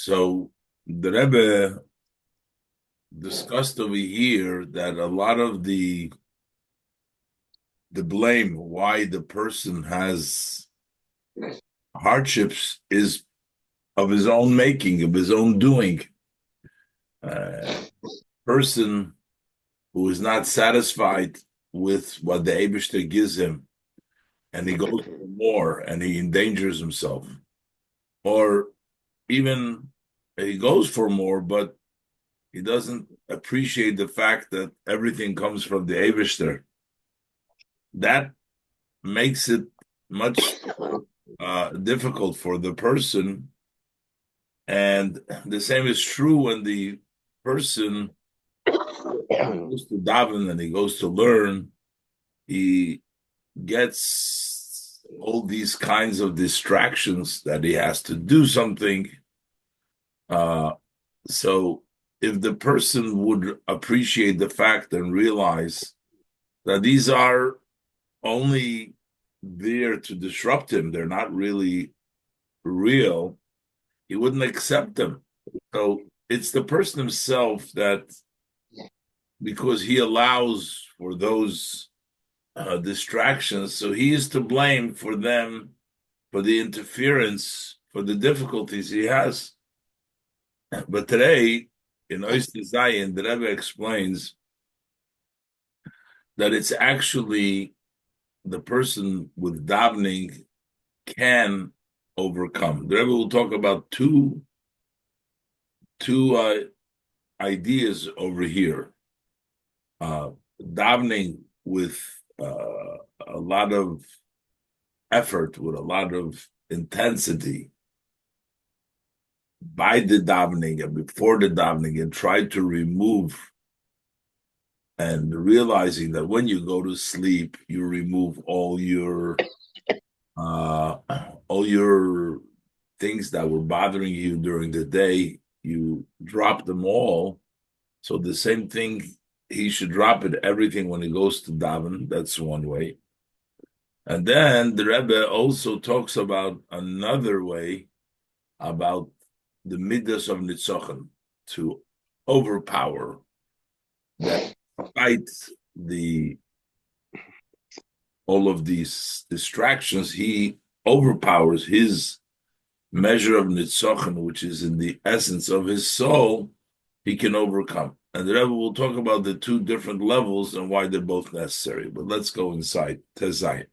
So the Rebbe discussed over here that a lot of the blame why the person has hardships is of his own making, of his own doing. Person who is not satisfied with what the Eibishter gives him, and he goes for more, and he endangers himself, or even he goes for more, but he doesn't appreciate the fact that everything comes from the Eibishter. That makes it much difficult for the person. And the same is true when the person goes to daven and he goes to learn, he gets all these kinds of distractions that he has to do something. Uh, so if the person would appreciate the fact and realize that these are only there to disrupt him, they're not really real, he wouldn't accept them. So it's the person himself that, because he allows for those distractions, so he is to blame for them, for the interference, for the difficulties he has. But today, in Oyster Zion, the Rebbe explains that it's actually the person with davening can overcome. The Rebbe will talk about two ideas over here. Davening with a lot of effort, with a lot of intensity by the davening and before the davening, and try to remove, and realizing that when you go to sleep, you remove uh, all your things that were bothering you during the day. You drop them all. So the same thing, he should drop it, everything, when he goes to daven. That's one way. And then the Rebbe also talks about another way, about the midas of nitzochen, to overpower, that fight the all of these distractions. He overpowers his measure of nitzochen, which is in the essence of his soul. He can overcome. And the Rebbe will talk about the two different levels and why they're both necessary. But let's go inside. Tezayim.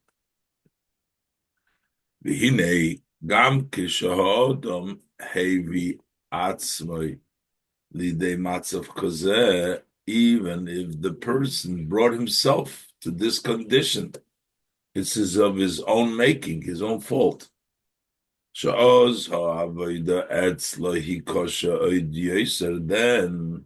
V'hinei gam kishahodom hevi atzmoi lidei matzav kozeh, even if the person brought himself to this condition, this is of his own making, his own fault. Sha'oz ha'avoida etzlo hi kosha oid yoser, then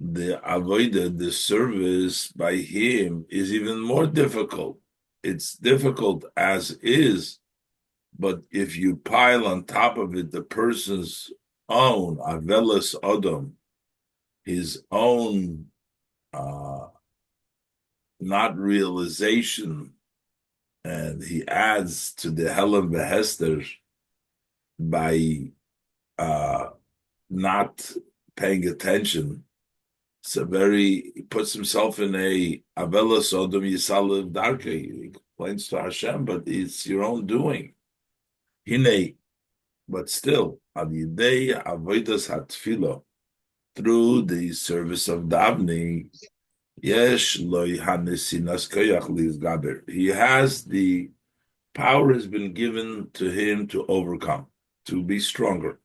the avoida, the service by him, is even more difficult. It's difficult as is, but if you pile on top of it the person's own avelas odom, his own not realization, and he adds to the Helen Behester by not paying attention. So he puts himself in a avelas odom yisalev darke. He complains to Hashem, but it's your own doing. Hine, but still, al yidei avodas hatfilo, through the service of davening, yesh loy hanesinas koyach lizgaber. He has the power, has been given to him to overcome, to be stronger.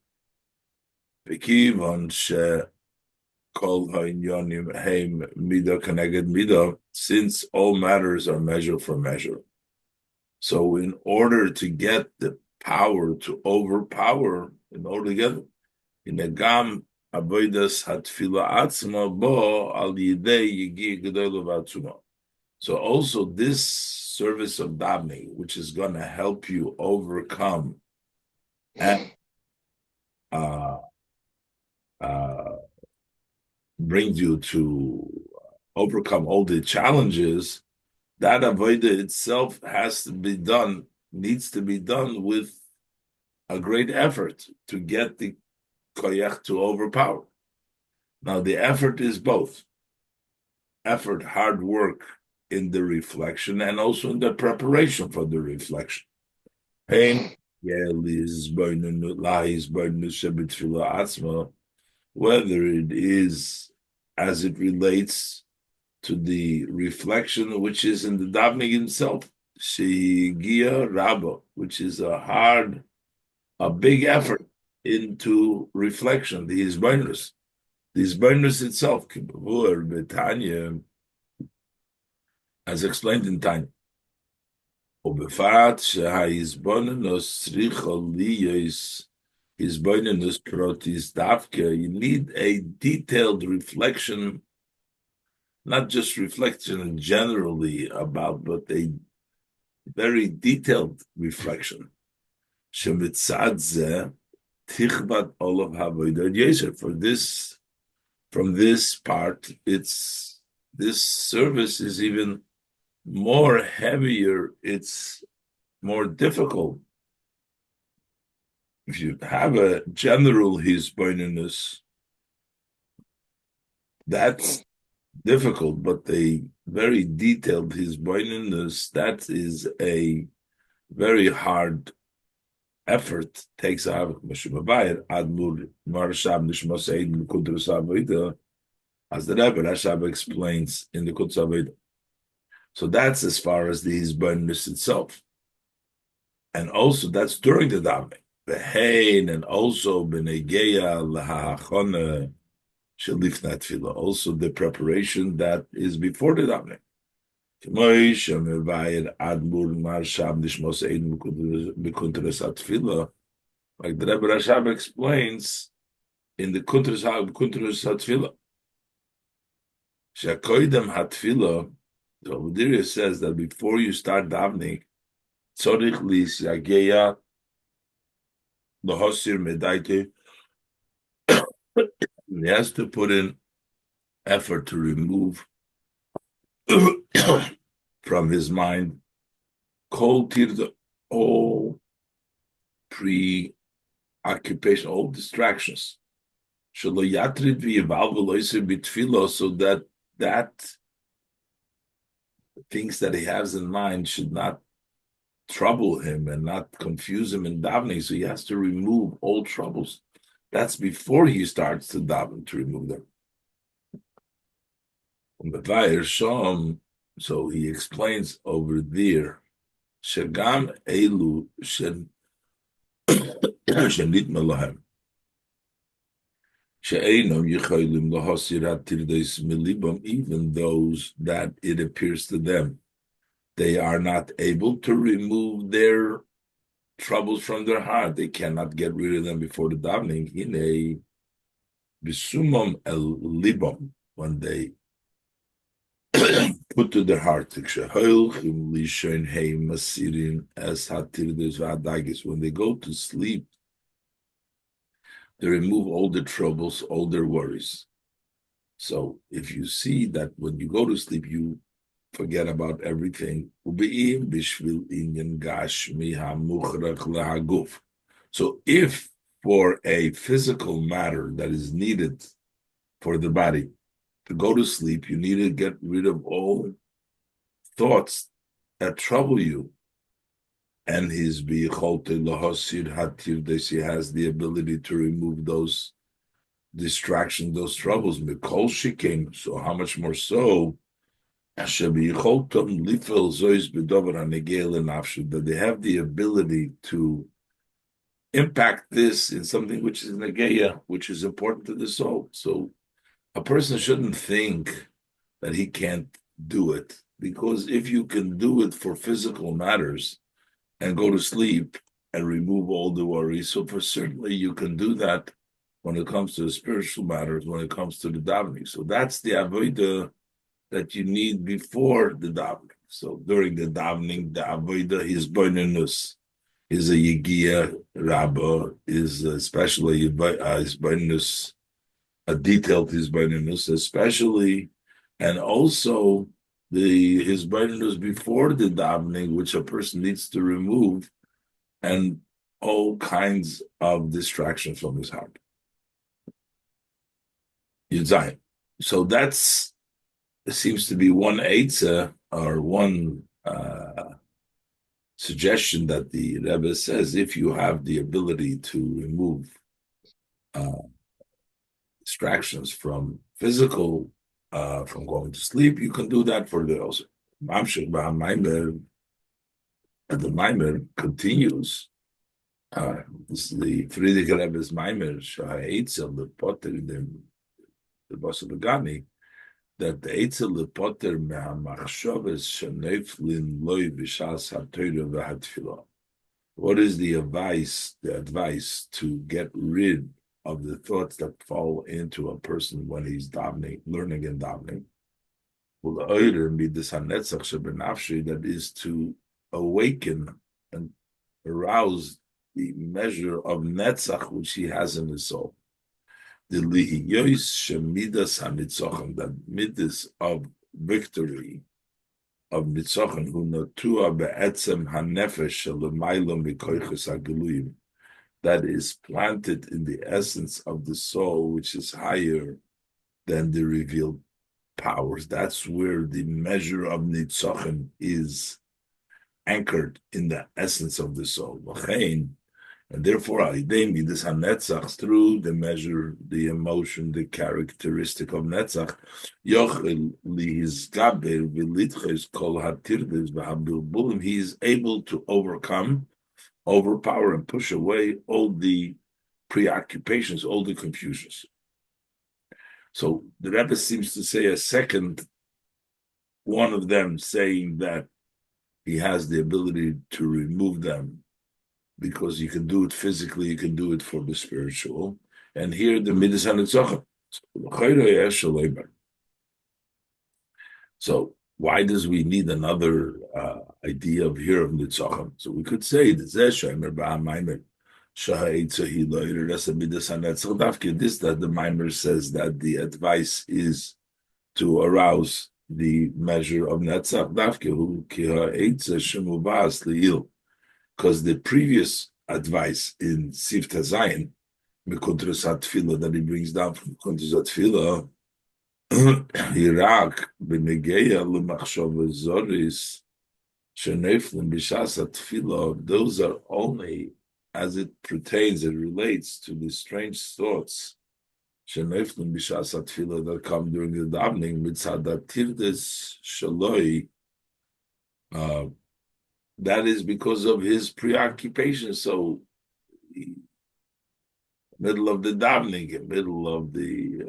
V'kivon she kol ha'inyonim heim midah keneged midah, since all matters are measure for measure. So in order to get the power to overpower, in order to get in a gam avodas hatfila atzma bo al yidei yigi gedolu v'atzuma. So also this service of davening, which is going to help you overcome and brings you to overcome all the challenges, that avodah itself has to be done, needs to be done with a great effort to get the koyach to overpower. Now the effort is both. Effort, hard work in the reflection and also in the preparation for the reflection. Pain, whether it is as it relates to the reflection which is in the davening himself, Shigia Rabba, which is a big effort into reflection, the Hizbonus. The Hizbonus itself, as explained in Tanya. ובפרט שההזבוננוס צריכה להיות הזבוננוס פרוטיס דווקא, you need a detailed reflection, not just reflection generally about, but a very detailed reflection. שמצד זה תכבד עולב העבודה יסר. From this part, this service is even more heavier, it's more difficult. If you have a general hisbonenus, that's difficult, but a very detailed hisbonenus, that is a very hard effort. Takes a Admur Marshab Nishmos Eid Kudrus Avodah, as the Rebbe Rashab explains in the Kudrus Avodah. So that's as far as the Hizbonenus itself. And also that's during the davening. Behein, and also Benegeya Lahachona Shalifna Tefillah. Also the preparation that is before the davening. Like the Rebbe Rashab explains in the Kuntras HaTefillah. Shakoidem HaTefillah, the Obadiah says that before you start davening, tzorich lisyageya lohosir medaite. He has to put in effort to remove from his mind all preoccupation, all distractions. So that things that he has in mind should not trouble him and not confuse him in davening. So he has to remove all troubles. That's before he starts to daven, to remove them. So he explains over there, Shagam Elu Shenit Melahem. Even those that it appears to them, they are not able to remove their troubles from their heart. They cannot get rid of them before the davening. Hine bisumam el libam, when they put to their heart. When they go to sleep, they remove all the troubles, all their worries. So if you see that when you go to sleep, you forget about everything. So if for a physical matter that is needed for the body to go to sleep, you need to get rid of all thoughts that trouble you. And his bicholte lahasir hatir, he has the ability to remove those distractions, those troubles. Mikol shikim. So how much more so? That they have the ability to impact this in something which is negeya, which is important to the soul. So a person shouldn't think that he can't do it, because if you can do it for physical matters and go to sleep and remove all the worries, so for certainly you can do that when it comes to the spiritual matters, when it comes to the davening. So that's the avodah that you need before the davening. So during the davening, the avodah, his bonus is a yigia rabba, is especially his bonus, a detailed his bonus, especially, and also his bonus before the davening, which a person needs to remove, and all kinds of distractions from his heart. Yud. So that's seems to be one eitzah or one suggestion that the Rebbe says: if you have the ability to remove uh, distractions from physical, from going to sleep, you can do that for the also. And the Maimer continues. This is the Friedrich Rebbe's Maimer, Ha'etzel, the Potter, the Basel Gani, that the Eitzel, the Potter, Mehamachshavas, Shaneflin, Loi, Bishas, HaTorah, VeHaTfilah. What is the advice to get rid of the thoughts that fall into a person when he's davening, learning and davening? Well, that is to awaken and arouse the measure of netzach which he has in his soul. The lihiyois shemidas hanitzochem, that midas of victory of nitzochen hu natua be'etzem hanefesh shelemaylam b'koiches hagiluyim, that is planted in the essence of the soul, which is higher than the revealed powers. That's where the measure of nitzochen is anchored in the essence of the soul. And therefore, through the measure, the emotion, the characteristic of netzach, he is able to overcome, overpower, and push away all the preoccupations, all the confusions. So the Rebbe seems to say a second one of them, saying that he has the ability to remove them because you can do it physically, you can do it for the spiritual. And here the midas hanitzochem. So why does we need another idea of here of nitzochem? So we could say this that the Maimer says that the advice is to arouse the measure of netzach because the previous advice in Sifta Zayin, that he brings down from Kuntras Tefillah, Iraq b'negeya l'machshava zoris sheneflim b'shas tefillah. Those are only as it pertains, it relates to the strange thoughts sheneflim b'shas tefillah that come during the davening mitzad tirdes shaloi. That is because of his preoccupation. So, middle of the davening, in middle of the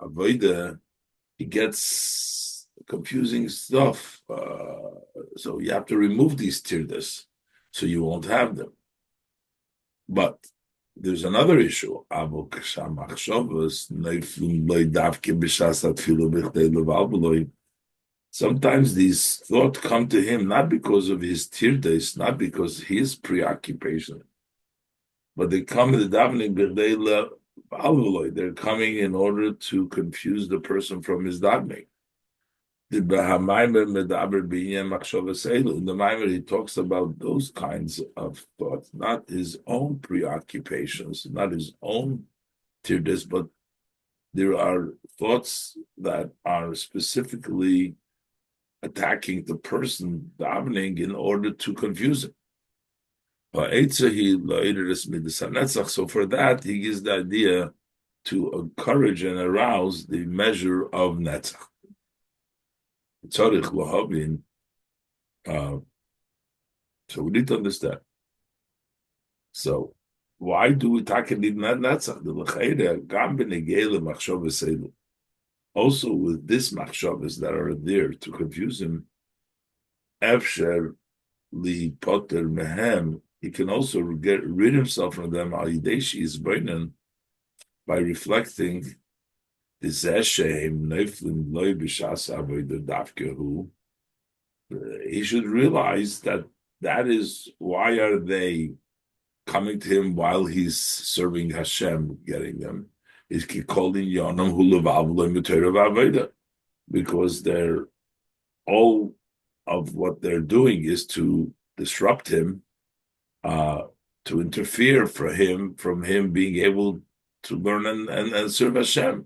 avodah, he gets confusing stuff. So you have to remove these tirdas, so you won't have them. But there's another issue. Sometimes these thoughts come to him not because of his tirdas, not because of his preoccupation, but they come in the davening. They're coming in order to confuse the person from his davening. In the Maimer, he talks about those kinds of thoughts, not his own preoccupations, not his own tirdas, but there are thoughts that are specifically attacking the person davening in order to confuse him. So for that, he gives the idea to encourage and arouse the measure of netzach. So we need to understand. So why do we need netzach? Also, with this machshavas that are there to confuse him, efsher li poter mehem, he can also get rid himself from them by reflecting he should realize that is why are they coming to him while he's serving Hashem, getting them. Is calling Yonam because they're all of what they're doing is to disrupt him, to interfere from him being able to learn and serve Hashem.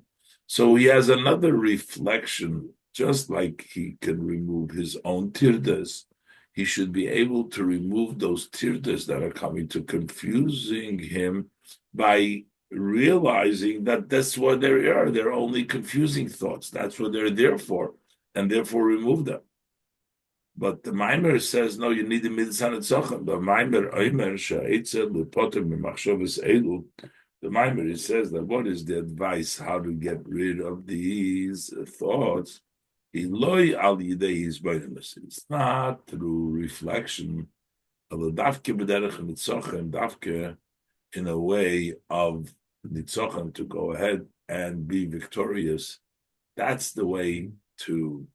So he has another reflection, just like he can remove his own tirdas. He should be able to remove those tirdas that are coming to confusing him by realizing that that's what they are. They're only confusing thoughts. That's what they're there for, and therefore remove them. But the Maimer says, no, you need the Midsan Tzochem. The Maimer Oimer Sha'etzel Lepotem Mimachshavas Elu. The Maimer, it says that what is the advice how to get rid of these thoughts? Eloi al yidei hisbonenus. It's not through reflection of the dafke b'derech nitzochem, dafke in a way of nitzochem to go ahead and be victorious. That's the way to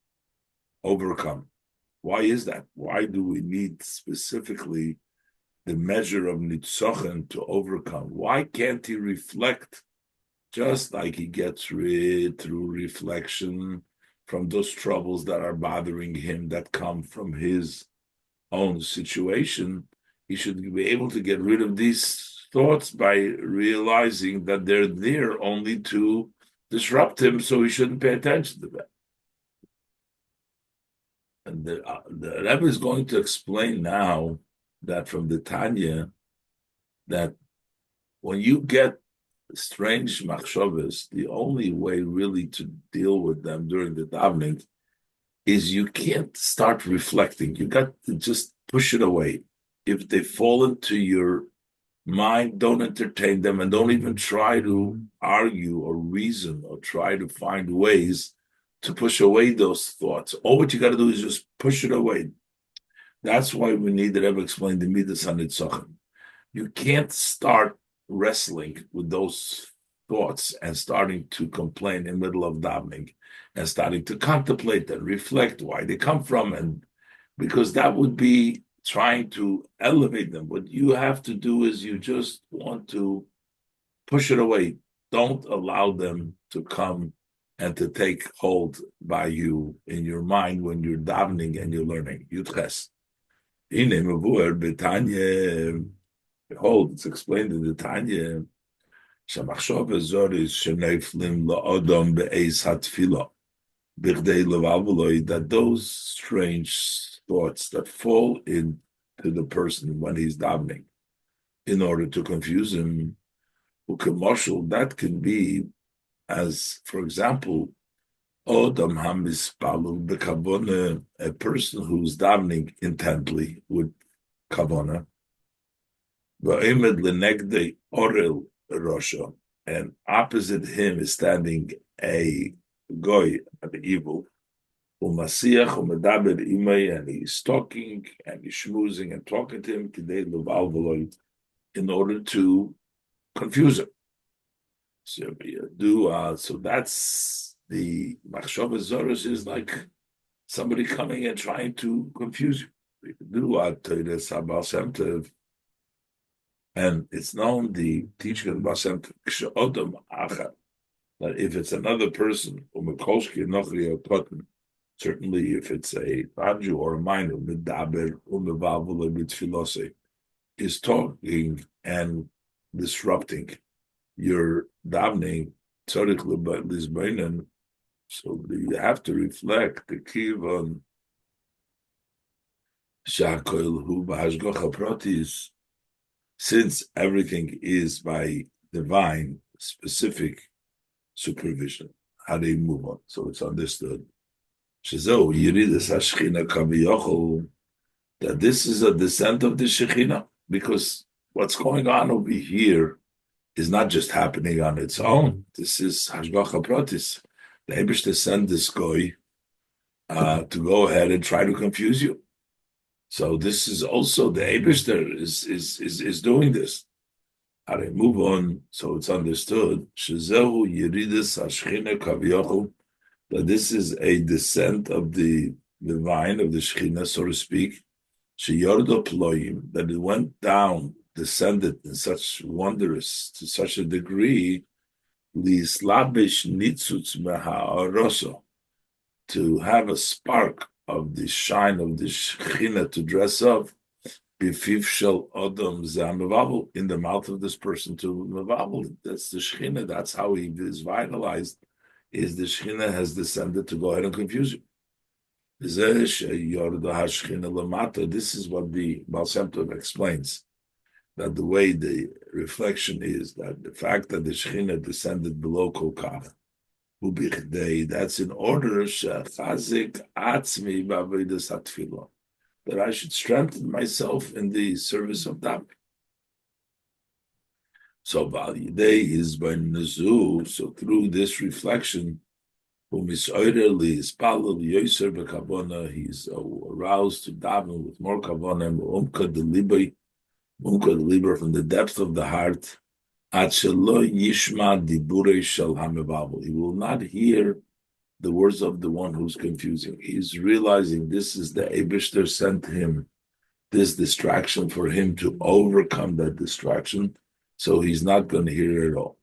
overcome. Why is that? Why do we need specifically the measure of nitzochen to overcome? Why can't he reflect just like he gets rid through reflection from those troubles that are bothering him that come from his own situation? He should be able to get rid of these thoughts by realizing that they're there only to disrupt him, so he shouldn't pay attention to them. And the Rebbe is going to explain now that from the Tanya, that when you get strange machshavas, the only way really to deal with them during the davening is you can't start reflecting. You got to just push it away. If they fall into your mind, don't entertain them and don't even try to argue or reason or try to find ways to push away those thoughts. All what you got to do is just push it away. That's why we need the Rebbe explain the Midas HaNitzachim. You can't start wrestling with those thoughts and starting to complain in the middle of davening and starting to contemplate and reflect why they come from, and because that would be trying to elevate them. What you have to do is you just want to push it away. Don't allow them to come and to take hold by you in your mind when you're davening and you're learning. Yudches. Behold, it's explained in the Tanya. That those strange thoughts that fall into the person when he's davening in order to confuse him, that can be as, for example, a person who's davening intently with kavana, and opposite him is standing a goy, an evil, and he's talking and he's schmoozing and talking to him in order to confuse him. So that's the machshava zoros, is like somebody coming and trying to confuse you. You can do and it's known, the teaching of the Baal Shem Tov, that if it's another person, certainly if it's a Raju or a minor, is talking and disrupting your davening, so you have to reflect the kivan shakol hu b'hashgacha pratis, since everything is by divine specific supervision. How do you move on? So it's understood that this is a descent of the Shekhinah, because what's going on over here is not just happening on its own. This is Hashgacha Pratis. The Eibishter sent this guy to go ahead and try to confuse you. So this is also the Eibishter is doing this. How do you move on? So it's understood. Shezehu Yeridus Hashchina Kaviyachol, that this is a descent of the divine, of the Shekhinah, so to speak. Sheyordo Ployim, that it went down, descended in such wondrous, to such a degree, lislabish nitzutz meha'aroso, to have a spark of the shine of the Shekhinah to dress up, bifiv shel odom zeh, in the mouth of this person to mevavel. That's the Shekhinah. That's how he is vitalized is the Shekhinah has descended to go ahead and confuse you. This is what the Baal Shem Tov explains, that the way the reflection is, that the fact that the Shekhinah descended below Kolkach, that's in order that I should strengthen myself in the service of davening. So Validei is by Nazu, so through this reflection, he's aroused to daven with more kavanah and umka from the depth of the heart. He will not hear the words of the one who's confusing. He's realizing this is the Eibishter sent him this distraction for him to overcome that distraction, so he's not going to hear it at all.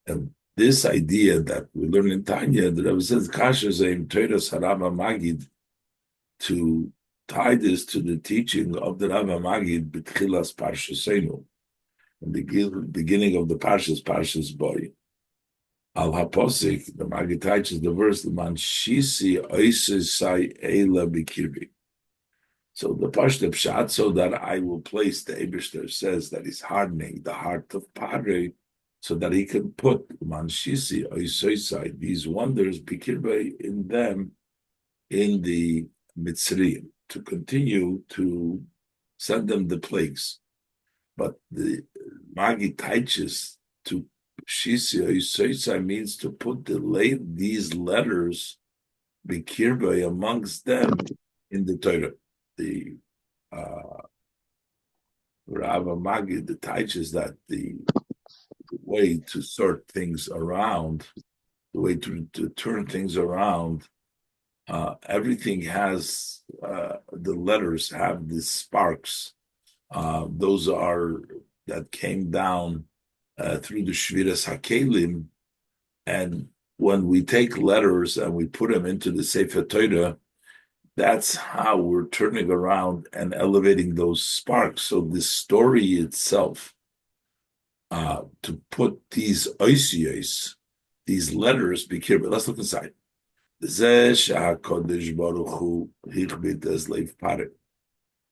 And this idea that we learn in Tanya, the Rebbe says, Kasher Zeim Teiras HaRabba Magid, to tie this to the teaching of the Rabba Magid, B'tchilas Parshasenu, in the beginning of the Parshas Boy. Al Haposik, the Magid teaches the verse, the Man Shisi Oisesai Eila Bikirbi. So the Pashta Pshat, so that I will place, the Eibishter says that he's hardening the heart of Pare, so that he can put Man Shisi Oisesai, these wonders, Bikirbi, in them, in the Mitzrayim, to continue to send them the plagues. But the Magid teaches to Shisi Oisesai means to put these letters, Bikirbi, amongst them in the Torah. The Rava Magid teaches that the way to sort things around, the way to turn things around, everything has, the letters have these sparks. Those are, that came down through the Shviras HaKelim, and when we take letters and we put them into the Sefer Torah, that's how we're turning around and elevating those sparks. So the story itself, to put these oisios, these letters, be careful. Let's look inside. The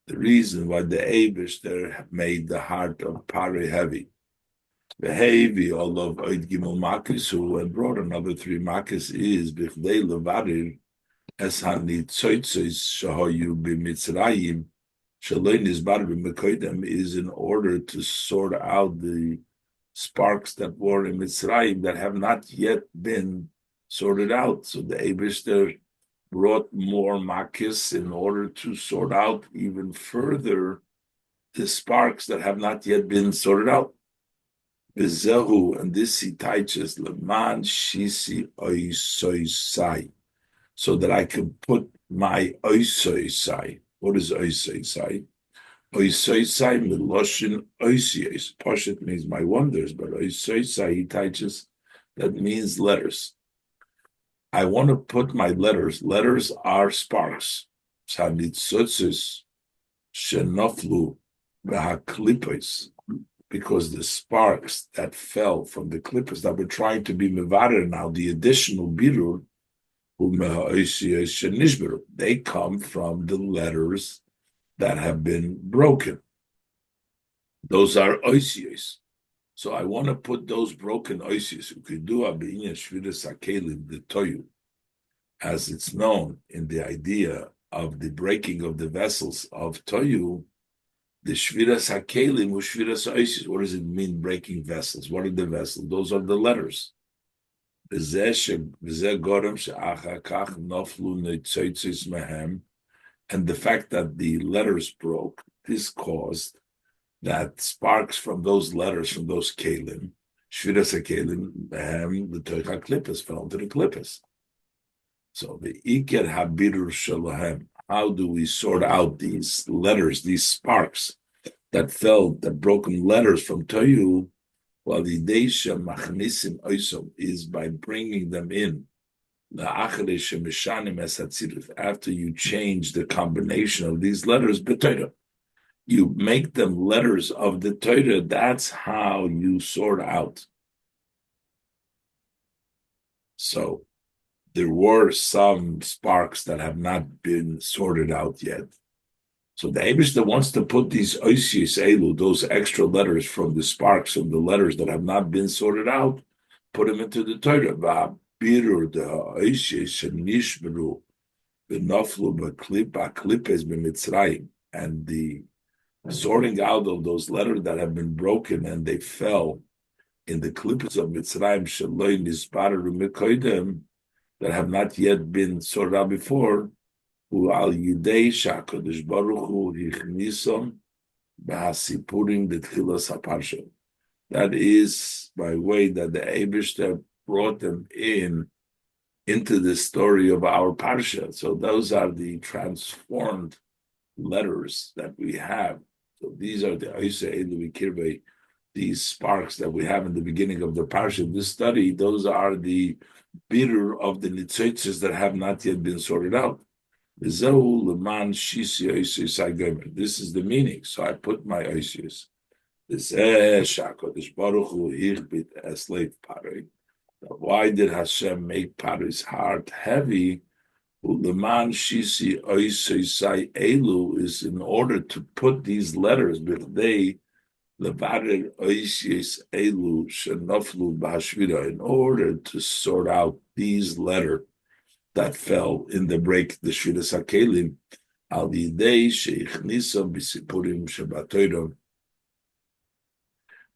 reason why the Eibishter made the heart of Pare heavy. The heavy, all of Oid Gimel Makis, who and brought another 3 Makis, is Bichdei Levarir, as hanitzoitzos shahoyu b'mitzrayim shaloi nizbar b'mekoidem, is in order to sort out the sparks that were in Mitzrayim that have not yet been sorted out. So the Eibishter brought more makis in order to sort out even further the sparks that have not yet been sorted out. Bezehu, and this he teaches leman shisi oisoisai, so that I can put my oisoisai. What is oisoisai? Oisoisai miloshin oisios. Poshet means my wonders, but oisoisai he teaches that means letters. I want to put my letters. Letters are sparks. Sanitzotzis shenoflu v'haklipos, because the sparks that fell from the clippers that were trying to be mevarer now, the additional birur, they come from the letters that have been broken. Those are oisios. So I want to put those broken oisios, the toyu, as it's known in the idea of the breaking of the vessels of toyu, the shviras hakelim or shviras oisios. What does it mean, breaking vessels? What are the vessels? Those are the letters. And the fact that the letters broke, this caused that sparks from those letters, from those kelim, shviras hakelim, the toicha klippus fell into the klippus. So the iker habirur shalahem. How do we sort out these letters, these sparks that fell, the broken letters from Toyu? Well, the Deisha Machnisim Oisom is by bringing them in. After you change the combination of these letters, b'Torah, you make them letters of the Torah. That's how you sort out. So there were some sparks that have not been sorted out yet. So the Eibishter wants to put these oisius elu, those extra letters from the sparks of the letters that have not been sorted out, put them into the Torah. Va'abirur the oisius shenishmeru v'noflu b'klipes b'mitzrayim, and the sorting out of those letters that have been broken and they fell in the klippos of Mitzrayim shaloi nisbaru mikoidem, that have not yet been sorted out before. U'al yidei shakadosh baruch hu hichnisom b'hasipurim b'tchilas haparsha. That is by way that the Eibishter brought them into the story of our parsha. So those are the transformed letters that we have. So these are the Oisei Elu Kirbe, these sparks that we have in the beginning of the parsha. This study, those are the bitter of the nitzotzes that have not yet been sorted out. This is the meaning. So I put my oisius. Why did Hashem make Paris heart heavy? Leman shisi oisisai elu is in order to put these letters, b'chdei levarer oisis elu shenoflu b'hashvira, in order to sort out these letters that fell in the break, the shviras hakelim, al yidei sheichnisam b'sipurim shabatoidom.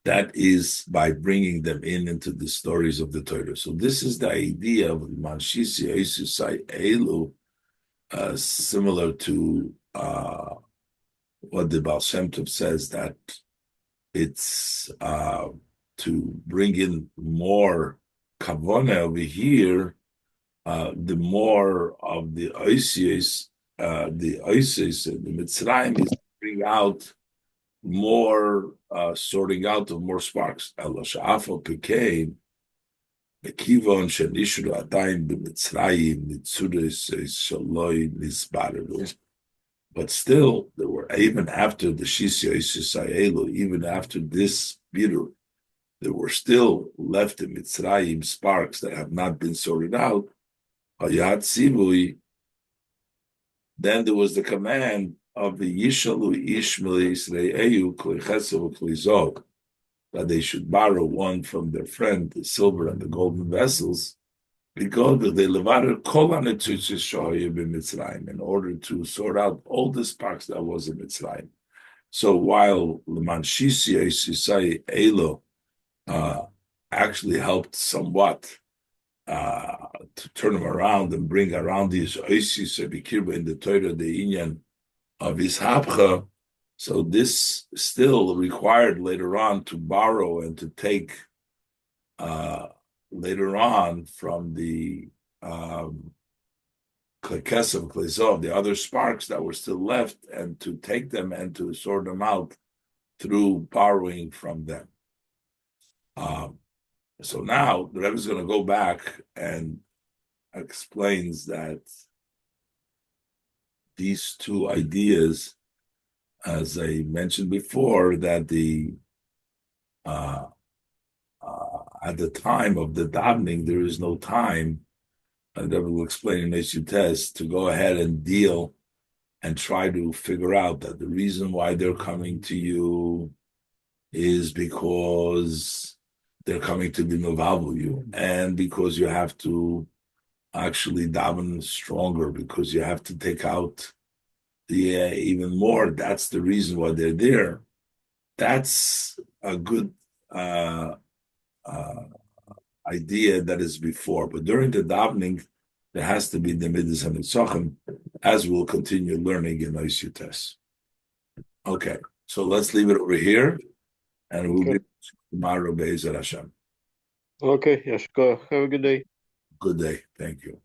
That is by bringing them into the stories of the Torah. So this is the idea of Manshisi Eisusai Elu, similar to what the Baal Shem Tov says, that it's to bring in more kavona over here, the more of the Oisius, the Mitzrayim is to bring out more sorting out of more sparks. But still, there were, even after the Shisya Isisayelu, even after this bitter, there were still left in Mitzrayim sparks that have not been sorted out. Then there was the command of the Yishalu Ishmael Yisraelu Klichesav Klizog, that they should borrow one from their friend, the silver and the golden vessels, because they levader kol hanetzutzus shohayu b'Mitzrayim, in order to sort out all the sparks that was in Mitzrayim. So while Leman Shisi Yisai Elo actually helped somewhat to turn them around and bring around these oisis bikirba in the Torah, the inyan of his hapcha, so this still required later on to borrow and to take later on from the klekesem klezov, the other sparks that were still left, and to take them and to sort them out through borrowing from them. So now the Rebbe is going to go back and explains that these two ideas, as I mentioned before, that the at the time of the davening, there is no time, and I will explain in Eishu to go ahead and deal and try to figure out that the reason why they're coming to you is because they're coming to be mevavu you, and because you have to actually daven stronger, because you have to take out the even more. That's the reason why they're there. That's a good idea that is before, but during the davening, there has to be the midas and nitzachim, as we'll continue learning in Eishu. Okay, so let's leave it over here, and we'll be tomorrow. Be'ezer Hashem. Okay, Yashkoach. Have a good day. Good day. Thank you.